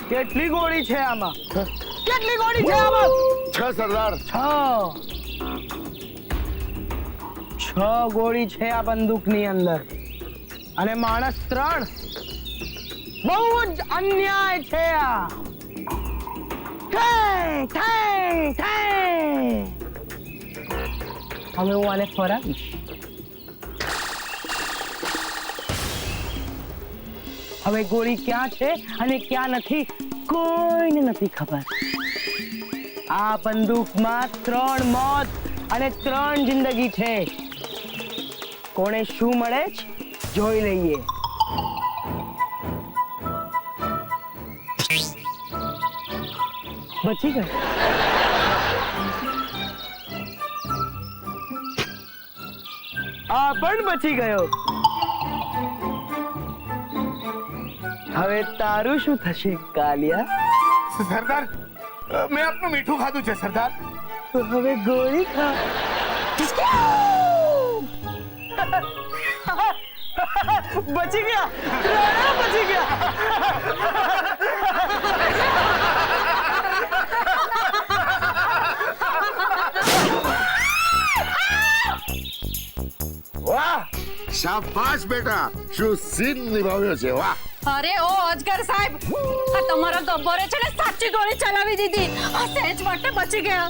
કેટલી ગોળી છે આમાં? કેટલી ગોળી છે આમાં? 6 સરદાર. 6 ગોળી છે આ બંદૂકની અંદર અને માણસ 3. બહુ જ અન્યાય છે આ. હવે હું આને ફરાવીશ. હવે ગોળી ક્યાં છે અને ક્યાં નથી કોઈને નથી ખબર. આ બંદૂકમાં 3 મોત અને 3 જિંદગી છે. કોણે શું મળે છે જોઈ લઈએ. બચી ગઈ. આ પણ બચી ગયો. હવે તારું શું થશે કાલિયા? સરદાર, મેં આપનું મીઠું ખાધું છે સરદાર. તો હવે ગોળી ખા. બચી ગયા. બચી ગયા. વાહ, શાબાશ બેટા, શું સીન નિભાવ્યો છે. વાહ. અરે ઓ અજગર સાહેબ, આ તમારા ગબ્બરે છે ને સાચી ગોળી ચલાવી દીધી. આ સહેજ માટે બચી ગયા.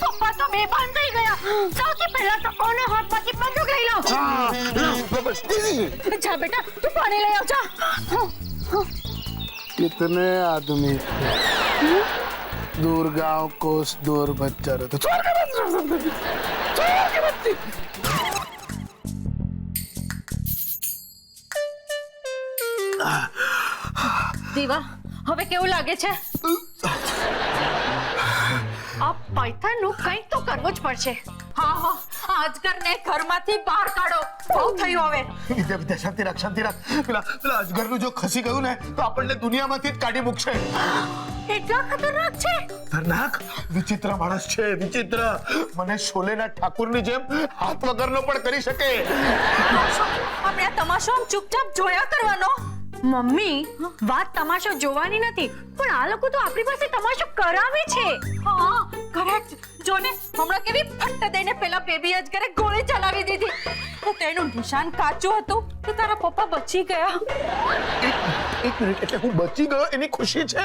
પપ્પા તો બેભાન થઈ ગયા. સૌથી પહેલા તો કોને હાથમાંથી બંદૂક લઈ લો. જા બેટા, તું પાણી લઈ આવ. જા. कितने आदमी थे दूर गांव कोस दूर बच्चा रहता. छोड़ के बच्ची. દીવા, હવે કેવું લાગે છે? આ પાયથનનું કંઈક તો કરવું જ પડશે. હા હા, આ અજગરને ઘરમાંથી બહાર કાઢો. બહુ થયું હવે. વિદ્યા શાંતિ રાખ, શાંતિ રાખ. પેલા અજગરનું જો ખસી ગયું ને તો આપણને દુનિયામાંથી જ કાઢી મૂકશે. એટલા ખતરનાક છે? ખતરનાક? વિચિત્ર માણસ છે, વિચિત્ર. મને શોલેના ઠાકુરની જેમ હાથ વગરનો પણ કરી શકે. આપણે આ તમાશો આમ ચૂપચાપ જોયા કરવાનો. મમ્મી, વાત તમાશો જોવાની નથી, પણ આ લોકો તો આપણી પાસે તમાશો કરાવે છે. હા, કરેક્ટ. જોને હમણાં કેવી ફટ દઈને પેલા બેબી અજગરે ગોળી ચલાવી દીધી. તો તેનું નિશાન કાચું હતું તો તારા પપ્પા બચી ગયા. એક મિનિટ, એટલે હું બચી ગયો એની ખુશી છે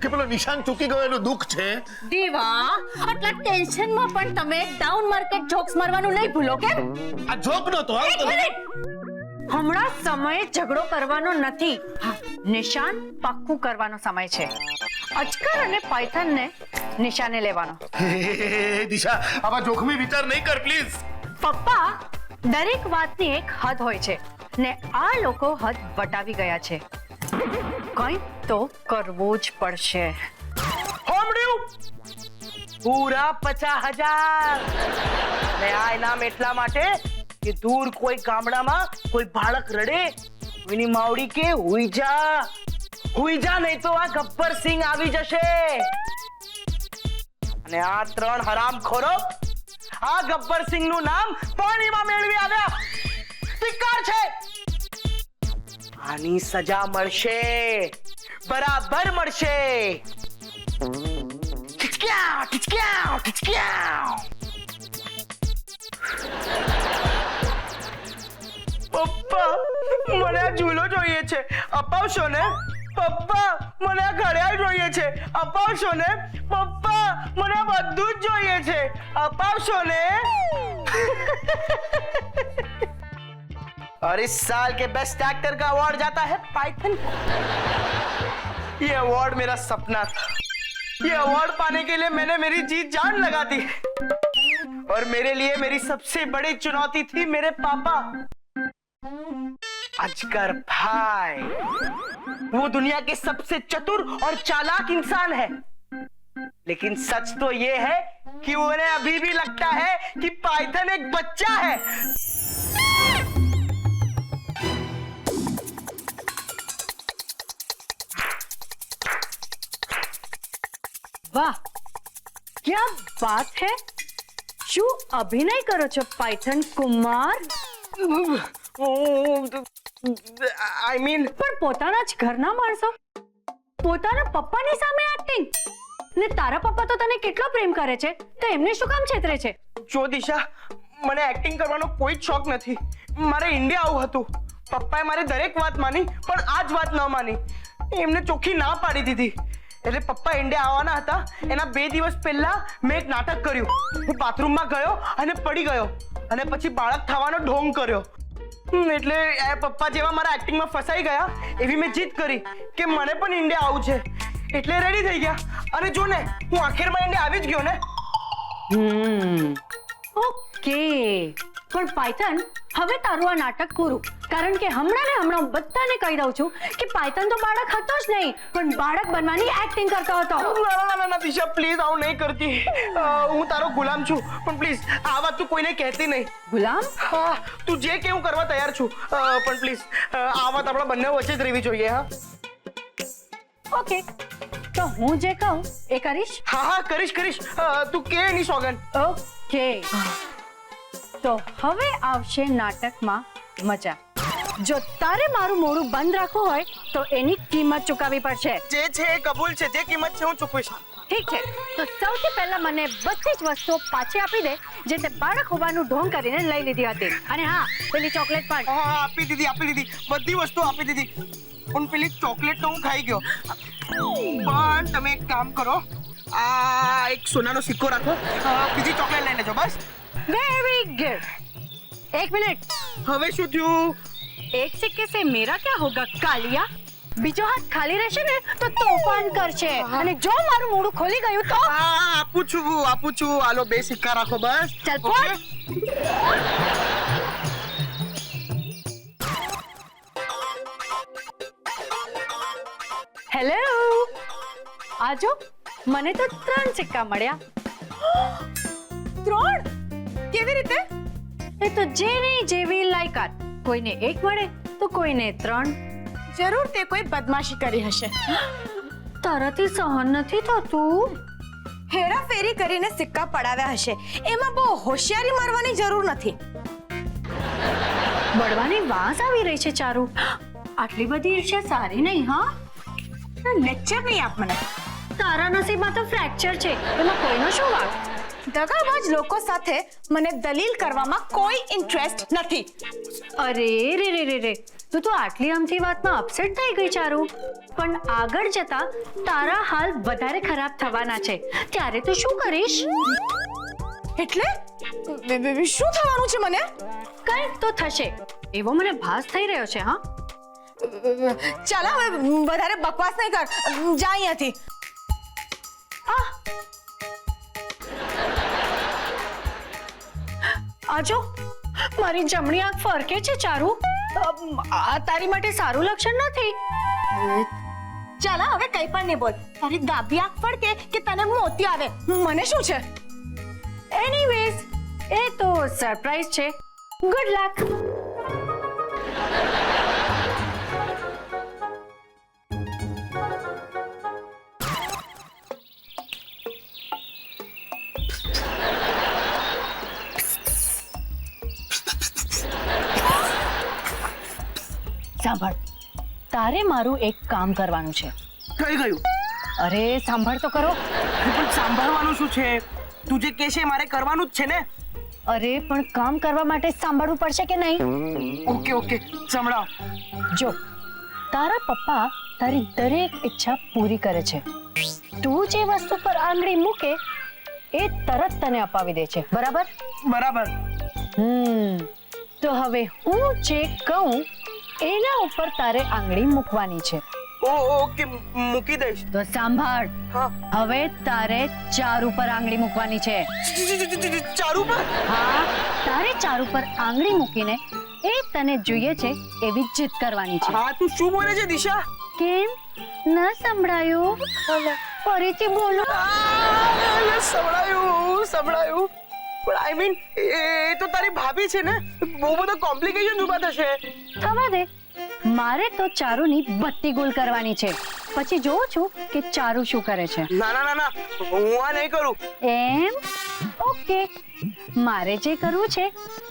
કે પેલો નિશાન ચૂકી ગયો એનું દુઃખ છે? દીવા, આટલા ટેન્શનમાં પણ તમે ડાઉન માર્કેટ જોક્સ મારવાનું નહીં ભૂલો કેમ? આ જોક નતો. હમણાં સમય ઝઘડો કરવાનો નથી. નિશાન પાક્કું કરવાનો સમય છે. અજગર અને પાયથનને નિશાને લેવાનો. દિશા, આવા જોખમી વિચાર નહીં કર પ્લીઝ. પપ્પા, દરેક વાતની એક હદ હોય છે ને આ લોકો હદ વટાવી ગયા છે. કંઈક તો કરવું જ પડશે. હોમડ્યું પૂરા 50,000. ને આ ઇનામ એટલા માટે કે દૂર કોઈ ગામડામાં કોઈ બાળક રડે, એની માવડી કે હુઈ જા નહીં તો આ ગબ્બર સિંહ આવી જશે. અને આ 3 હરામખોરો આ ગબ્બર સિંહ નું નામ પાણીમાં મેળવી આવ્યા. ધિક્કાર છે. આની સજા મળશે, બરાબર મળશે. ઠીચક્યા, ઠીચક્યા, ઠીચક્યા. પપ્પા, મને આ ઝૂલો જોઈએ છે, અપાવશો ને? પપ્પા, મને આ ઘડિયાળ જોઈએ છે, અપાવશો ને? પપ્પા, મને આ બધું જ જોઈએ છે, અપાવશો ને? और इस साल के बेस्ट एक्टर का अवार्ड जाता है पाइथन को. ये अवार्ड मेरा सपना था. ये अवार्ड पाने के लिए मैंने मेरी जी जान लगा दी. और मेरे लिए मेरी सबसे बड़ी चुनौती थी मेरे पापा अजगर भाई. वो दुनिया के सबसे चतुर और चालाक इंसान है. लेकिन सच तो ये है कि उन्हें अभी भी लगता है कि पाइथन एक बच्चा है. વાહ, क्या बात है. શું અભિનય કરો છો પાયથન કુમાર? આઈ મીન પણ પોતાના જ ઘરના માણસો પોતાના પપ્પાની સામે એક્ટિંગ, ને તારા પપ્પા તો તને કેટલો પ્રેમ કરે છે તો એમને શું કામ છેતરે છે? જો દિશા, મને એક્ટિંગ કરવાનો કોઈ જ શોખ નથી. મારે ઇન્ડિયા આવું હતું. પપ્પાએ મારી દરેક વાત માની, પણ આ જ વાત ન માની. એમને ચોખ્ખી ના પાડી દીધી. એટલે પપ્પા ઇન્ડિયા આવવાના હતા એના 2 દિવસ પહેલા મેં એક નાટક કર્યું. હું બાથરૂમમાં ગયો અને પડી ગયો અને પછી બાળક થવાનો ઢોંગ કર્યો. એટલે પપ્પા જેવા મારા એક્ટિંગમાં ફસાઈ ગયા એવી મેં જીદ કરી કે મને પણ ઇન્ડિયા આવું છે. એટલે રેડી થઈ ગયા અને જો ને હું આખિરમાં ઇન્ડિયા આવી જ ગયો ને. ઓકે, પણ પાયથન, હવે તારું આ નાટક પૂરું, કારણ કે હમણાં બધાને કહી દઉં છું કે પાયથન તો બાળક હતો જ નહીં, પણ બાળક બનવાની એક્ટિંગ કરતો હતો. ના દિશા, પ્લીઝ આવું નહીં કરતી. હું તારો ગુલામ છું, પણ પ્લીઝ આ વાત તું કોઈને કહેતી નહીં. ગુલામ? હા, તું જે કે હું કરવા તૈયાર છું, પણ પ્લીઝ આ વાત આપણા બંને વચ્ચે જ રહેવી જોઈએ. હા ઓકે, તો હું જે કહું એ કરીશ? હા કરીશ. તું કે એની સોગન. ઓકે, તો હવે આવશે નાટકમાં મજા. જો તારે મારું મોઢું બંધ રાખવું હોય તો એની કિંમત ચૂકવવી પડશે. જે છે એ કબૂલ છે, જે કિંમત છે હું ચૂકવીશ. ઠીક છે, તો સૌથી પહેલા મને બધી જ વસ્તુઓ પાછી આપી દે જે તે બાળક હોવાનું ઢોંગ કરીને લઈ લીધી હતી. અને હા, પેલી ચોકલેટ પણ. હા, આપી દીધી. બધી વસ્તુ આપી દીધી. પણ પેલી ચોકલેટ તો હું ખાઈ ગયો. પણ તમે એક કામ કરો, આ એક સોનાનો સિક્કો રાખો, બીજી ચોકલેટ લઈને જો બસ. Very good. एक मिनट, હવે શું થયું? एक सिक्के से मेरा क्या होगा कालिया? बीजो हाथ खाली રહેશે ને તો તોફાન કરશે, અને જો મારું મોઢું ખોલી ગયું તો આપું છું. હાલો 2 સિક્કા રાખો બસ. ચાલ ફોડ. હેલો, આજો, મને તો 3 સિક્કા મળ્યા. 3? કેવી રીતે? એ તો જેની જેવી લાયકાત, કોઈને 1 મળે તો કોઈને 3. જરૂર તે કોઈ બદમાશી કરી હશે. તારાથી સહન નથી થતું. હેરાફેરી કરીને સિક્કા પડાવ્યા હશે. એમાં બહુ હોશિયારી મારવાની જરૂર નથી. બળવાની વાસ આવી રહી છે ચારુ. આટલી બધી ઈર્ષ્યા સારી નહીં. હા, લેક્ચર નહીં આપ મને. તારા નસીબમાં તો ફ્રેક્ચર છે, એમાં કોઈનો શું વાંક? દગાબાજ લોકો સાથે મને દલીલ કરવામાં કોઈ ઇન્ટરેસ્ટ નથી. અરે રે, તું તો આટલી અમથી વાતમાં અપસેટ થઈ ગઈ ચારુ. પણ આગળ જતા તારા હાલ વધારે ખરાબ થવાના છે, ત્યારે તું શું કરીશ? એટલે શું થવાનું છે મને? કંઈક તો થશે એવો મને ભાસ થઈ રહ્યો છે. હા, ચાલ હવે વધારે બકવાસ નહીં કર, જા અહીંયાથી. આજો, મારી જમણી આંખ ફરકે છે ચારુ. આ તારી માટે સારું લક્ષણ નથી. ચાલ હવે કઈ પણ નહીં બોલ. તારી ડાબી આંખ ફડકે કે તને મોતી આવે, મને શું છે? એનીવેઝ, એ તો સરપ્રાઈઝ છે. Good luck. સાંભળ, તારે મારું એક કામ કરવાનું છે. થઈ ગયું. અરે સાંભળ તો કરો. પણ સાંભળવાનું શું છે? તું જે કહે છે મારે કરવાનું જ છે ને. અરે પણ કામ કરવા માટે સાંભળવું પડશે કે નહીં? ઓકે, સંભળાવ. જો, તારા પપ્પા તારી દરેક ઈચ્છા પૂરી કરે છે. તું જે વસ્તુ પર આંગળી મૂકે એ તરત તને અપાવી દે છે, બરાબર? તો હવે હું જે કહું એના ઉપર તારે આંગળી મૂકવાની છે. ઓકે, મૂકી દઈશ. તો સાંભળ, હા. હવે તારે ચારુ પર આંગળી મૂકવાની છે. ચારુ પર? હા, તારે ચારુ પર આંગળી મૂકીને એ તને જોઈએ છે એવી જીદ કરવાની છે. હા, તું શું બોલે છે દિશા? કેમ ન સંભળાયું? ફરીથી બોલો. સંભળાયું. પણ આઈ મીન એ તો તારી ભાભી છે ને, બહુ બધો કોમ્પ્લિકેશન ઉભા થશે. થવા દે, મારે તો ચારુની બત્તી ગુલ કરવાની છે. પછી જોઉં છું કે ચારુ શું કરે છે. ના ના ના ના, હું આ નહીં કરું. એમ? ઓકે, મારે જે કરવું છે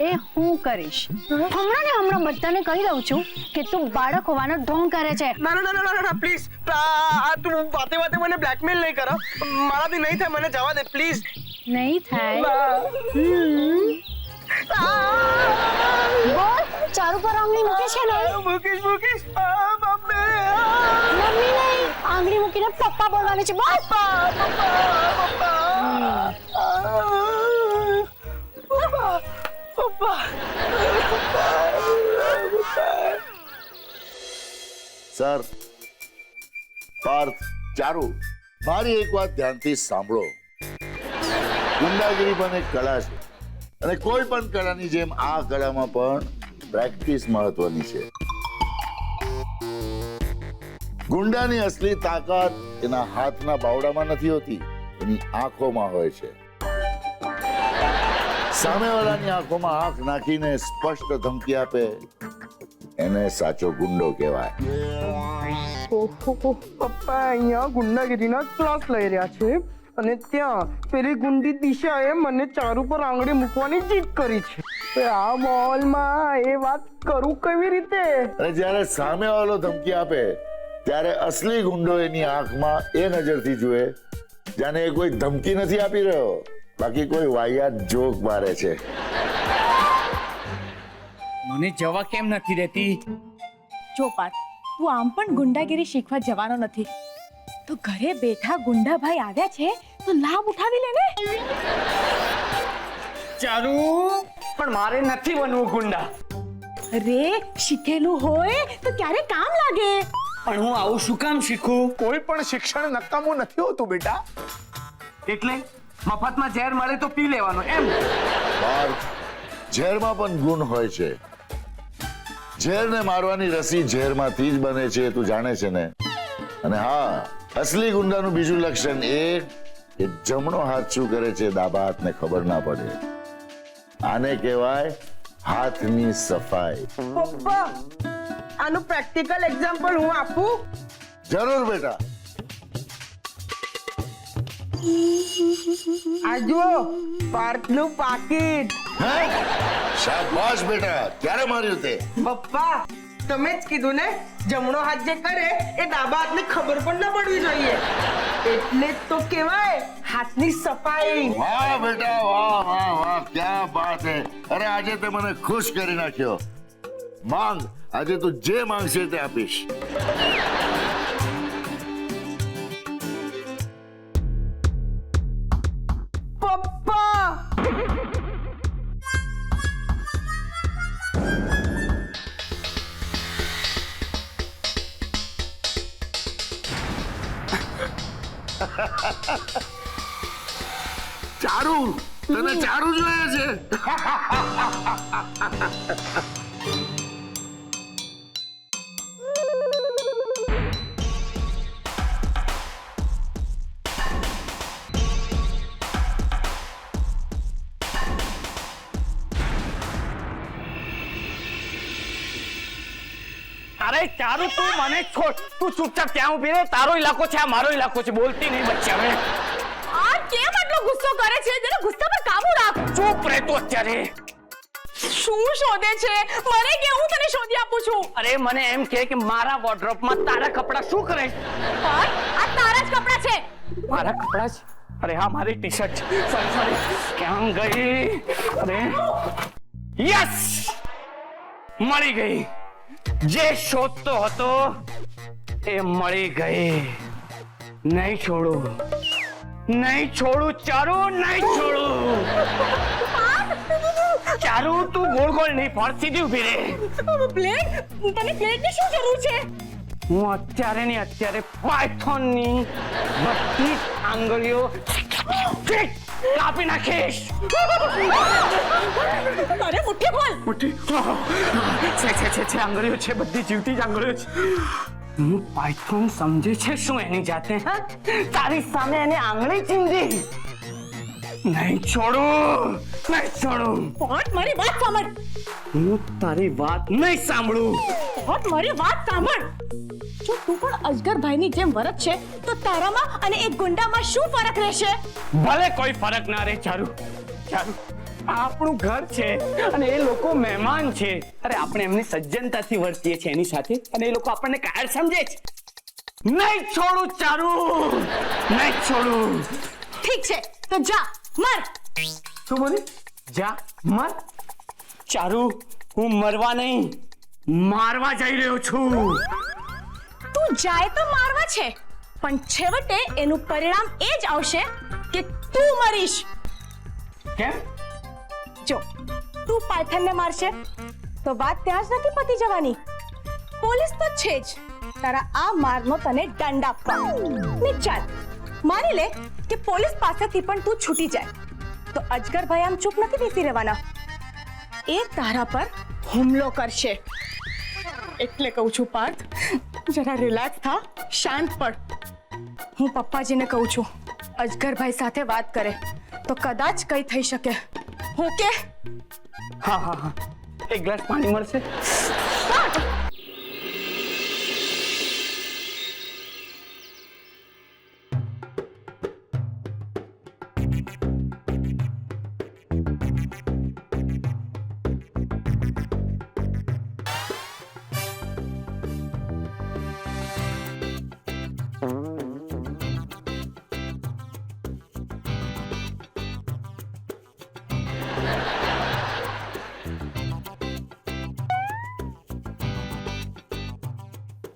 એ હું કરીશ. હમણાં ને હમણાં બધાને કહી દઉં છું કે તું બાળક હોવાનો ઢોંગ કરે છે. ના ના ના ના ના પ્લીઝ, આ તું વાતે વાતે મને બ્લેકમેલ નહીં કરો. મારાથી નહીં થાય, મને જવા દે પ્લીઝ. નહીં થાય? બોલ, ચારુ પર આંગળી મૂકી છે ને? મૂકીશ મૂકીશ. મમ્મી મમ્મી નહીં, આંગળી મૂકીને પપ્પા બોલવાની છે. બોલ. સર, પાર્થ, ચારુ, મારી એક વાત ધ્યાનથી સાંભળો. ગુંડાગીરી પણ એક કળા છે અને કોઈ પણ કળાની જેમ આ કળામાં પણ પ્રેક્ટિસ મહત્વની છે. ગુંડાની અસલી તાકાત એના હાથના બાવડામાં નથી હોતી, એની આંખોમાં હોય છે. સામેવાળાની આંખોમાં આંખ નાખીને સ્પષ્ટ ધમકી આપે એને સાચો ગુંડો કહેવાય. પપ્પા અહીંયા ગુંડાગીરીના ક્લાસ લઈ રહ્યા છે અને ત્યાં પેલી ગુંડી દિશાએ મને ચારુ પર આંગળી મૂકવાની જીદ કરી છે. આ માહોલમાં એ વાત કરું કેવી રીતે? અને જ્યારે સામેવાળો ધમકી આપે ત્યારે અસલી ગુંડો એની આંખમાં એ નજરથી જુએ જાણે એ કોઈ ધમકી નથી આપી રહ્યો, બાકી કોઈ વાહિયાત જોક મારે છે. મને જવા કેમ નથી દેતી? જો પાર્થ, તું આમ પણ ગુંડાગીરી શીખવા જવાનો નથી, તો ઘરે બેઠા ગુંડાભાઈ આવ્યા છે તો લાભ ઉઠાવી લે ને. ચારુ, પણ મારે નથી બનવું ગુંડા. અરે શીખેલું હોય તો ક્યારે કામ લાગે. પણ હું આવું શું કામ શીખું? કોઈ પણ શિક્ષણ નકામું નથી હોતું બેટા. એટલે મફતમાં ઝેર મળે તો પી લેવાનો એમ? પાર્થ, ઝેરમાં પણ ગુણ હોય છે. ઝેરને મારવાની રસી ઝેરમાંથી જ બને છે, તું જાણે છે ને? અને હા, અસલી ગુંડાનું બીજું લક્ષણ એ કે જમણો હાથ શું કરે છે ડાબા હાથને ખબર ના પડે. આને કહેવાય હાથની સફાઈ. પપ્પા, આનું પ્રેક્ટિકલ એક્ઝામ્પલ હું આપું? જરૂર બેટા. આ જુઓ, પાર્થનું પાકીટ. હે? શાબાશ બેટા, ક્યારે માર્યું તે? પપ્પા, તમે જ કીધું ને, જમણો હાથ જે કરે એ ડાબા હાથને ખબર પણ ના પડવી જોઈએ. એટલે જ તો કહેવાય હાથની સફાઈ. વાહ બેટા, વાહ વાહ વાહ, ક્યા બાત હે. અરે આજે તે મને ખુશ કરી નાખ્યો. માંગ, આજે તું જે માંગશે તે આપીશ. પપ્પા, ચારુ, તને ચારુ જોઈએ છે? અરે ચારુ, તું મને છોડ. તું ચૂપચાપ ત્યાં ઉભી રહે. તારો ઇલાકો છે, આ મારો ઇલાકો છે. બોલતી નહીં બચ્ચા. હવે આ કેમ આટલો ગુસ્સો કરે છે? જરા ગુસ્સા પર કાબુ રાખ. ચૂપ રહે તું અત્યારે. શું શોધે છે? મને કે હું તને શોધી આપું છું. અરે મને એમ કે મારા વોર્ડરોબમાં તારા કપડા શું કરે? પણ આ તારા જ કપડા છે. મારા કપડા છે? અરે હા, મારી ટી શર્ટ છે. સોરી, ક્યાં ગઈ? અરે યસ, મળી ગઈ. જે શોધતો હતો એ મળી ગઈ. નહીં છોડું, નહીં છોડું ચારુ, નહીં છોડું. ચારુ, તું ગોળ ગોળ નહીં ફળ, સીધી ઉભી રહે. પ્લેટ? તને પ્લેટની શું જરૂર છે? હું અત્યારે ને અત્યારે પાયથોનની બધી આંગળીઓ કાપી નાખીશ. અરે મુઠ્ઠી બોલ. છે આંગળીઓ છે, બધી જીવતી જ આંગળીઓ છે. હું પાયથોન સમજે છે શું એની જાતે? હા, તારી સામે એને આંગળી ચીંધી. નહીં છોડું, નહીં છોડું. પણ મારી વાત સાંભળ. હું તારી વાત નહીં સાંભળું. પણ મારી વાત સાંભળ. જો તું પણ અજગરભાઈની જેમ વરત છે તો તારામાં અને એક ગુંડામાં શું ફરક રહેશે? ભલે કોઈ ફરક ના રહે ચારુ, ચારુ આ આપણું ઘર છે અને એ લોકો મહેમાન છે. અરે આપણે એમની સજ્જનતાથી વર્તીએ છીએ એની સાથે અને એ લોકો આપણને કાયર સમજે છે. નહીં છોડું ચારુ, નહીં છોડું. ઠીક છે તો જા મર. શું બોલી? જા મર. ચારુ હું મરવા નહીં મારવા જઈ રહ્યો છું. તું જાય તો મારવા છે પણ છેવટે એનું પરિણામ એ જ આવશે કે તું મરીશ. કેમ? જો તું પાયથનને મારશે તો વાત ત્યાં જ નથી પતી જવાની. પોલીસ તો છે જ તારા આ મારનો તને દંડ આપવા. ને ચાલ માની લે કે પોલીસ પાસેથી પણ તું છૂટી જાય તો અજગરભાઈ આમ ચૂપ નથી બેસી રહેવાના. એ તારા પર હુમલો કરશે. એટલે કહું છું પાર્થ, જરા રિલેક્સ થા, શાંત પડ. હું પપ્પાજીને કહું છું અજગરભાઈ સાથે વાત કરે તો કદાચ કઈ થઈ શકે. ઓકે? હા હા હા, એક ગ્લાસ પાણી મળશે?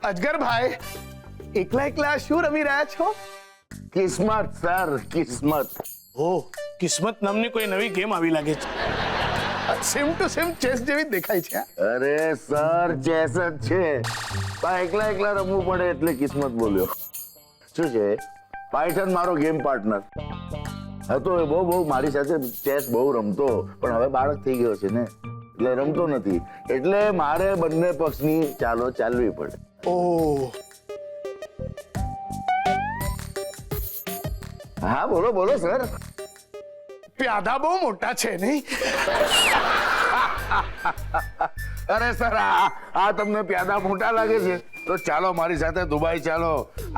અજગરભાઈ એકલા એકલા શું રમી રહ્યા છો? કિસ્મત સર, કિસ્મત. ઓ, કિસ્મત નામની કોઈ નવી ગેમ આવી લાગે છે. સેમ ટુ સેમ ચેસ જેવી દેખાય છે. અરે સર, ચેસ જ છે પણ એકલા એકલા રમવું પડે એટલે કિસ્મત બોલ્યો. શું છે? પાયથન મારો ગેમ પાર્ટનર હતો. એ બહુ મારી સાથે ચેસ બહુ રમતો પણ હવે બાળક થઈ ગયો છે ને એટલે રમતો નથી. એટલે મારે બંને પક્ષની ચાલો ચાલવી પડે. ઓ, હા બોલો બોલો સર. પ્યાદા બહુ મોટા છે નહીં? અરે સર, આ તમને પ્યાદા મોટા લાગે છે તો ચાલો મારી સાથે દુબઈ ચાલો.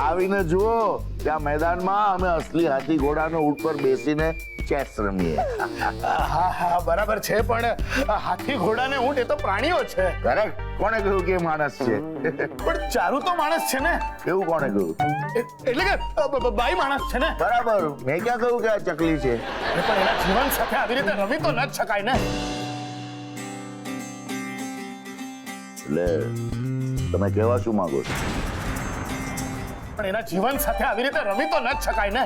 આવીને જુઓ ત્યાં મેદાનમાં અમે અસલી હાથી ઘોડાનો ઊંટ પર બેસીને ચેસ રમીએ. હા હા બરાબર છે પણ હાથી ઘોડા ને ઊંટ એ તો પ્રાણીઓ છે. કરેક્ટ. કોણે કહ્યું કે માણસ છે? પણ ચારુ તો માણસ છે ને? એવું કોણે કહ્યું? એટલે કે બાઈ માણસ છે ને? બરાબર. મેં ક્યાં કહ્યું કે આ ચકલી છે? પણ એના જીવન સાથે આવી રીતે રમી તો ન જ શકાય ને. એટલે તમે કહેવા શું માંગો છો? પણ એના જીવન સાથે આવી રીતે રમી તો ન જ શકાય ને.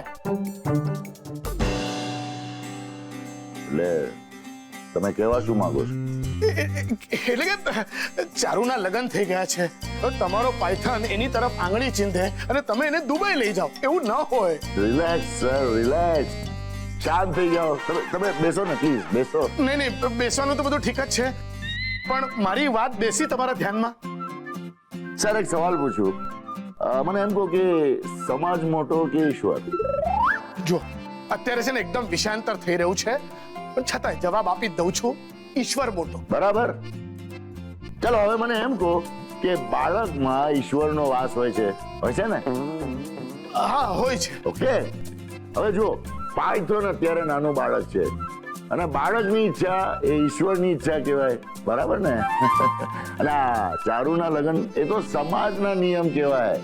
એટલે તમે કહેવા શું માંગો છો? એટલે કે ચારુના લગ્ન થઈ ગયા છે તો તમારો પાયથન એની તરફ આંગળી ચીંધે અને તમે એને દુબઈ લઈ જાઓ એવું ન હોય. Relax sir, relax. શાંત થઈ જાઓ. તમે બેસો ને પ્લીઝ, બેસો. નહીં બેસવાનું તો બધું ઠીક જ છે પણ મારી વાત બેસી તમારા ધ્યાનમાં? સર એક સવાલ પૂછું. મને એમ કહો કે સમાજ મોટો કે ઈશ્વર? જો અત્યારે છે ને એકદમ વિષયાંતર થઈ રહ્યું છે પણ છતાંય જવાબ આપી જ દઉં છું. ઈશ્વર મોટો. બરાબર. ચલો હવે મને એમ કહો કે બાળકમાં ઈશ્વરનો વાસ હોય છે ને? હા હોય છે. ઓકે. હવે જુઓ, પાયથન અત્યારે નાનું બાળક છે અને બાળકની ઈચ્છા એ ઈશ્વરની ઈચ્છા કહેવાય. બરાબર ને? અને આ ચારુના લગ્ન એ તો સમાજના નિયમ કહેવાય.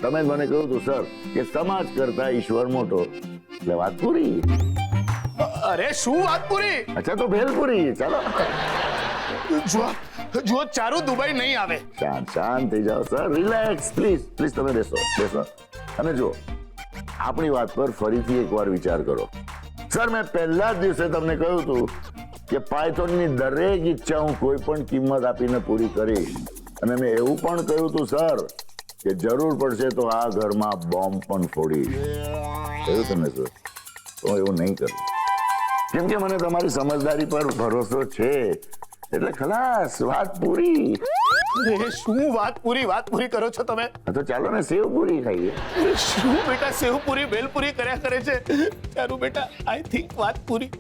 તમે જ મને કહ્યું હતું સર કે સમાજ કરતા ઈશ્વર મોટો એટલે વાત પૂરી. અરે શું વાત પૂરી? અચ્છા તો ભેલ પૂરી. ચાલો જો ચારુ દુબઈ નહીં આવે. શાંત થઈ જાઓ સર, રિલેક્સ. પ્લીઝ તમે બેસો. અને જો આપણી વાત પર ફરીથી એકવાર વિચાર કરો. સર મેં પહેલા જ દિવસે તમને કહ્યું હતું કે પાયથોનની દરેક ઈચ્છા હું કોઈ પણ કિંમત આપીને પૂરી કરીશ અને મેં એવું પણ કહ્યું હતું સર કે જરૂર પડશે તો આ ઘરમાં બોમ્બ પણ ફોડીશ. કહ્યું તમને સર? તો એવું નહીં કરું કેમ કે મને તમારી સમજદારી પર ભરોસો છે એટલે ખલાસ, વાત પૂરી. શું વાત પૂરી કરો છો તમે? તો ચાલો ને સેવ પૂરી ખાઈએ. શું બેટા સેવ પૂરી ભેલ પૂરી કર્યા કરે છે ચારુ બેટા? આઈ થિંક વાત પૂરી.